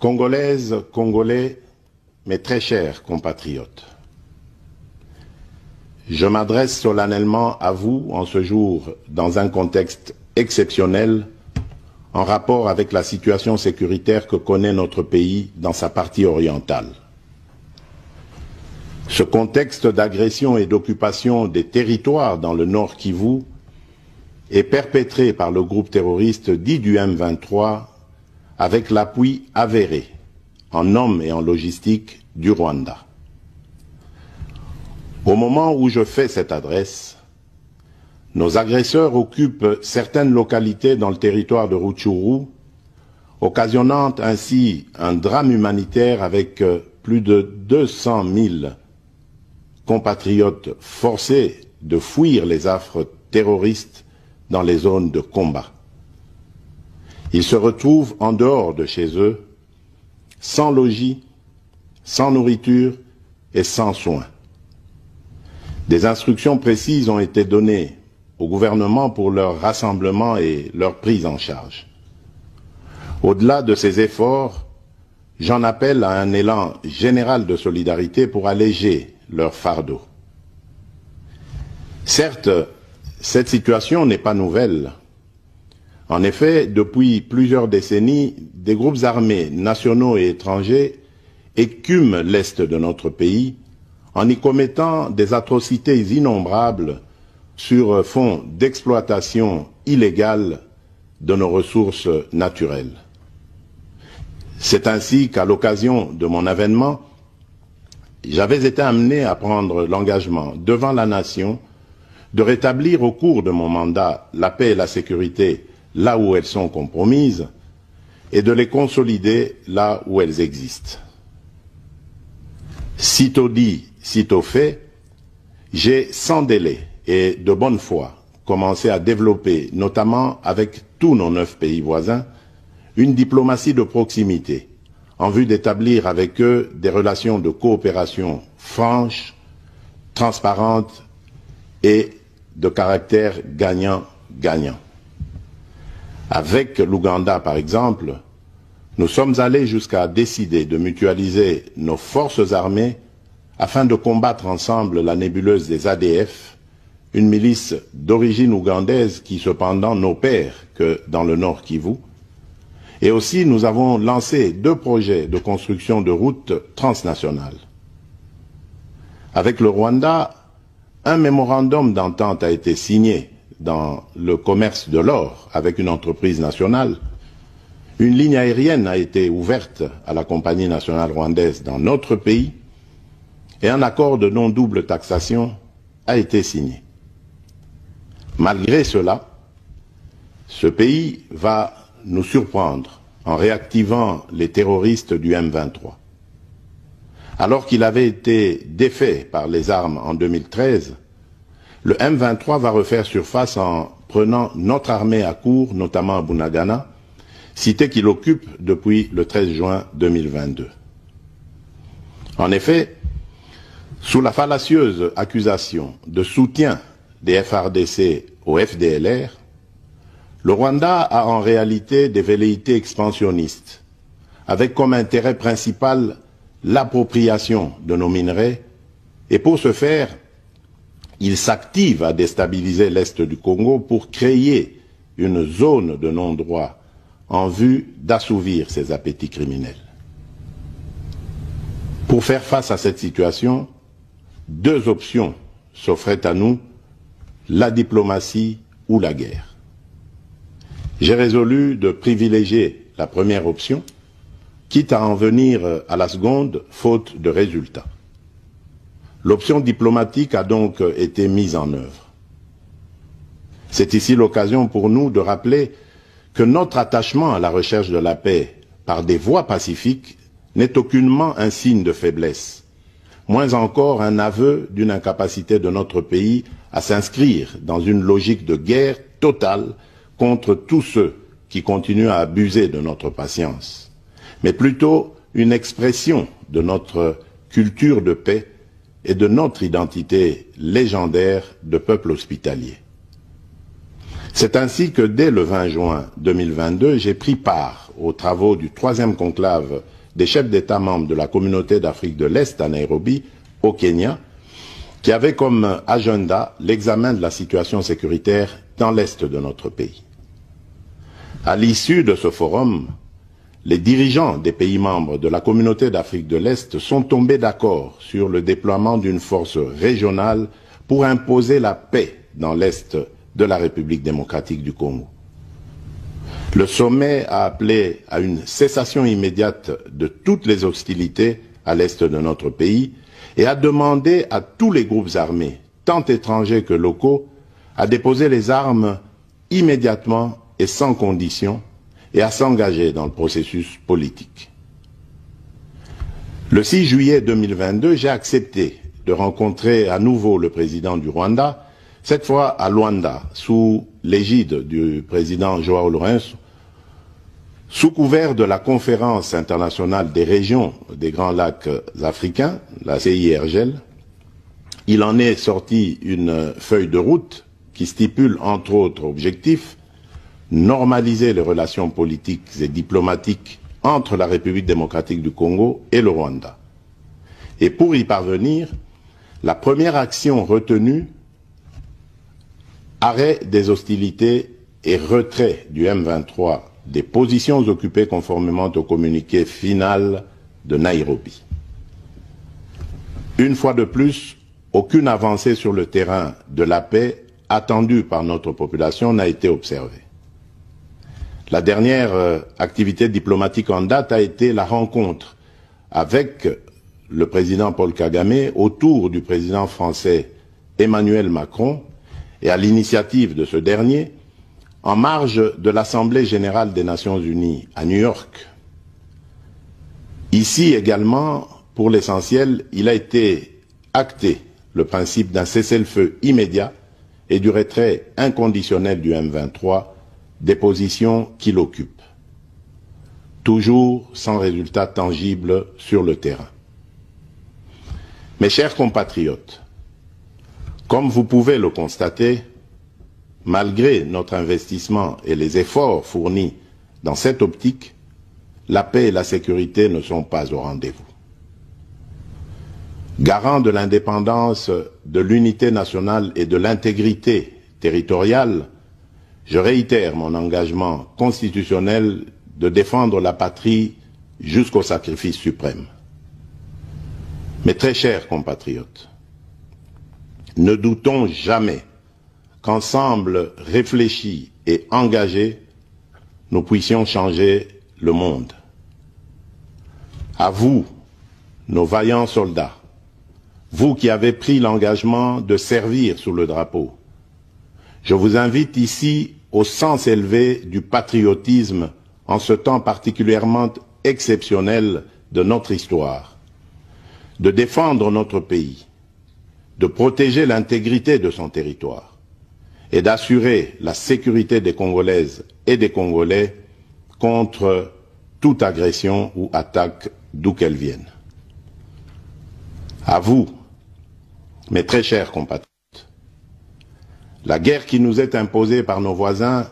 Congolaises, Congolais, mes très chers compatriotes, je m'adresse solennellement à vous en ce jour dans un contexte exceptionnel en rapport avec la situation sécuritaire que connaît notre pays dans sa partie orientale. Ce contexte d'agression et d'occupation des territoires dans le Nord Kivu est perpétré par le groupe terroriste dit du M23 avec l'appui avéré en hommes et en logistique du Rwanda. Au moment où je fais cette adresse, nos agresseurs occupent certaines localités dans le territoire de Rutshuru, occasionnant ainsi un drame humanitaire avec plus de 200 000 compatriotes forcés de fuir les affres terroristes dans les zones de combat. Ils se retrouvent en dehors de chez eux, sans logis, sans nourriture et sans soins. Des instructions précises ont été données au gouvernement pour leur rassemblement et leur prise en charge. Au-delà de ces efforts, j'en appelle à un élan général de solidarité pour alléger leur fardeau. Certes, cette situation n'est pas nouvelle. En effet, depuis plusieurs décennies, des groupes armés nationaux et étrangers écument l'est de notre pays en y commettant des atrocités innombrables sur fond d'exploitation illégale de nos ressources naturelles. C'est ainsi qu'à l'occasion de mon avènement, j'avais été amené à prendre l'engagement devant la nation de rétablir au cours de mon mandat la paix et la sécurité là où elles sont compromises et de les consolider là où elles existent. Sitôt dit, sitôt fait, j'ai sans délai et de bonne foi commencé à développer, notamment avec tous nos 9 pays voisins, une diplomatie de proximité en vue d'établir avec eux des relations de coopération franches, transparentes et de caractère gagnant-gagnant. Avec l'Ouganda, par exemple, nous sommes allés jusqu'à décider de mutualiser nos forces armées afin de combattre ensemble la nébuleuse des ADF, une milice d'origine ougandaise qui cependant n'opère que dans le Nord Kivu. Et aussi, nous avons lancé 2 projets de construction de routes transnationales. Avec le Rwanda, un mémorandum d'entente a été signé dans le commerce de l'or avec une entreprise nationale. Une ligne aérienne a été ouverte à la compagnie nationale rwandaise dans notre pays et un accord de non-double taxation a été signé. Malgré cela, ce pays va nous surprendre en réactivant les terroristes du M23. Alors qu'il avait été défait par les armes en 2013, le M23 va refaire surface en prenant notre armée à court, notamment à Bunagana, cité qu'il occupe depuis le 13 juin 2022. En effet, sous la fallacieuse accusation de soutien des FARDC au FDLR, le Rwanda a en réalité des velléités expansionnistes, avec comme intérêt principal l'appropriation de nos minerais, et pour ce faire, il s'active à déstabiliser l'Est du Congo pour créer une zone de non-droit en vue d'assouvir ses appétits criminels. Pour faire face à cette situation, 2 options s'offraient à nous, la diplomatie ou la guerre. J'ai résolu de privilégier la première option, quitte à en venir à la seconde, faute de résultats. L'option diplomatique a donc été mise en œuvre. C'est ici l'occasion pour nous de rappeler que notre attachement à la recherche de la paix par des voies pacifiques n'est aucunement un signe de faiblesse, moins encore un aveu d'une incapacité de notre pays à s'inscrire dans une logique de guerre totale contre tous ceux qui continuent à abuser de notre patience, mais plutôt une expression de notre culture de paix et de notre identité légendaire de peuple hospitalier. C'est ainsi que dès le 20 juin 2022, j'ai pris part aux travaux du 3e conclave des chefs d'État membres de la Communauté d'Afrique de l'Est à Nairobi, au Kenya, qui avait comme agenda l'examen de la situation sécuritaire dans l'Est de notre pays. À l'issue de ce forum, les dirigeants des pays membres de la Communauté d'Afrique de l'Est sont tombés d'accord sur le déploiement d'une force régionale pour imposer la paix dans l'Est de la République démocratique du Congo. Le sommet a appelé à une cessation immédiate de toutes les hostilités à l'Est de notre pays et a demandé à tous les groupes armés, tant étrangers que locaux, à déposer les armes immédiatement et sans condition et à s'engager dans le processus politique. Le 6 juillet 2022, j'ai accepté de rencontrer à nouveau le président du Rwanda, cette fois à Luanda, sous l'égide du président João Lourenço, sous couvert de la Conférence internationale des régions des Grands Lacs africains, la CIRGL. Il en est sorti une feuille de route qui stipule entre autres objectifs normaliser les relations politiques et diplomatiques entre la République démocratique du Congo et le Rwanda. Et pour y parvenir, la première action retenue, arrêt des hostilités et retrait du M23 des positions occupées conformément au communiqué final de Nairobi. Une fois de plus, aucune avancée sur le terrain de la paix attendue par notre population n'a été observée. La dernière activité diplomatique en date a été la rencontre avec le président Paul Kagame autour du président français Emmanuel Macron et à l'initiative de ce dernier, en marge de l'Assemblée générale des Nations unies à New York. Ici également, pour l'essentiel, il a été acté le principe d'un cessez-le-feu immédiat et du retrait inconditionnel du M23 des positions qu'il occupe, toujours sans résultat tangible sur le terrain. Mes chers compatriotes, comme vous pouvez le constater, malgré notre investissement et les efforts fournis dans cette optique, la paix et la sécurité ne sont pas au rendez-vous. Garant de l'indépendance, de l'unité nationale et de l'intégrité territoriale, je réitère mon engagement constitutionnel de défendre la patrie jusqu'au sacrifice suprême. Mes très chers compatriotes, ne doutons jamais qu'ensemble réfléchis et engagés, nous puissions changer le monde. À vous, nos vaillants soldats, vous qui avez pris l'engagement de servir sous le drapeau, je vous invite ici au sens élevé du patriotisme en ce temps particulièrement exceptionnel de notre histoire, de défendre notre pays, de protéger l'intégrité de son territoire et d'assurer la sécurité des Congolaises et des Congolais contre toute agression ou attaque d'où qu'elle vienne. À vous, mes très chers compatriotes, la guerre qui nous est imposée par nos voisins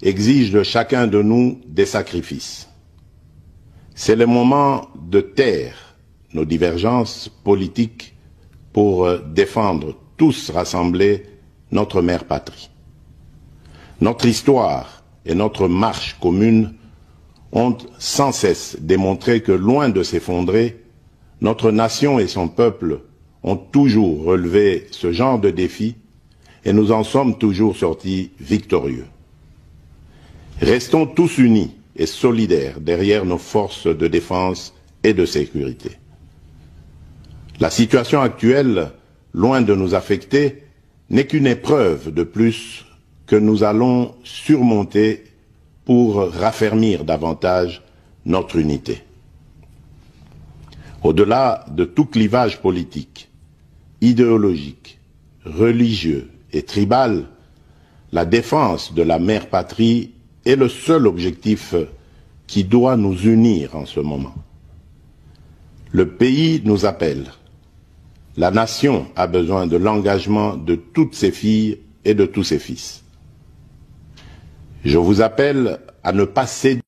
exige de chacun de nous des sacrifices. C'est le moment de taire nos divergences politiques pour défendre tous rassemblés notre mère patrie. Notre histoire et notre marche commune ont sans cesse démontré que, loin de s'effondrer, notre nation et son peuple ont toujours relevé ce genre de défis et nous en sommes toujours sortis victorieux. Restons tous unis et solidaires derrière nos forces de défense et de sécurité. La situation actuelle, loin de nous affecter, n'est qu'une épreuve de plus que nous allons surmonter pour raffermir davantage notre unité. Au-delà de tout clivage politique, idéologique, religieux et tribal, la défense de la mère patrie est le seul objectif qui doit nous unir en ce moment. Le pays nous appelle. La nation a besoin de l'engagement de toutes ses filles et de tous ses fils. Je vous appelle à ne pas céder